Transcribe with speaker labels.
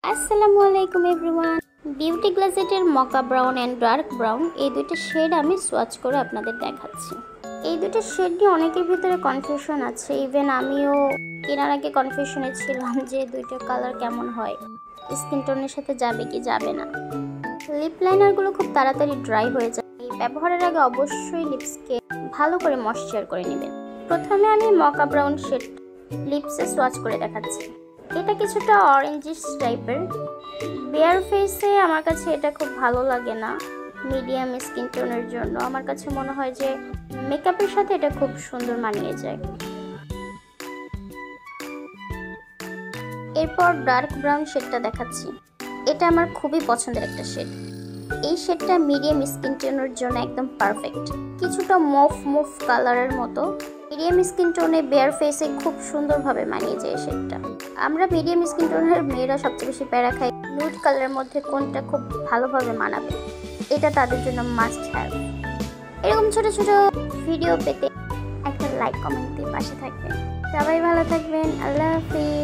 Speaker 1: আসসালামু আলাইকুম everyone. Beauty গ্লাসেটের mocha brown and dark brown এই দুইটা শেড আমি সোয়াচ করে আপনাদের দেখাচ্ছি। এই দুটো শেড নিয়ে অনেকের ভিতরে কনফিউশন আছে, ইভেন আমিও কেনার আগে কনফিউশনে ছিলাম যে দুইটা কালার কেমন হয়, স্কিন টোনের সাথে যাবে কি যাবে না। লিপ লাইনারগুলো খুব তাড়াতাড়ি ড্রাই হয়ে যায়, এই ব্যবহারের আগে অবশ্যই লিপসকে ভালো করে ময়েশ্চার করে নেবেন। প্রথমে আমি মকা ব্রাউন শেড লিপসে সোয়াচ করে দেখাচ্ছি। এটা কিছুটা অরেঞ্জিশ টাইপের, বেয়ার ফেসে আমার কাছে এটা খুব ভালো লাগে না। মিডিয়াম স্কিন টোনের জন্য আমার কাছে মনে হয় যে মেকআপের সাথে এটা খুব সুন্দর মানিয়ে যায়। এরপর ডার্ক ব্রাউন শেডটা দেখাচ্ছি। এটা আমার খুবই পছন্দের একটা শেড। এই শেডটা মিডিয়াম স্কিন টোনের জন্য একদম পারফেক্ট, কিছুটা মুভ কালারের মতো। মিডিয়াম স্কিন টোনে বেয়ার ফেসে খুব সুন্দরভাবে মানিয়ে যায় শেডটা। আমরা মিডিয়াম স্কিন টোনের মেয়েরা সবচেয়ে বেশি প্যারা খাই নুড কালারের মধ্যে কোনটা খুব ভালোভাবে মানাবে, এটা তাদের জন্য মাস্ট হ্যাভ। এরকম ছোট ছোট ভিডিও পেতে একটা লাইক কমেন্ট দিয়ে পাশে থাকবেন। সবাই ভালো থাকবেন। আল্লাহ হাফিজ।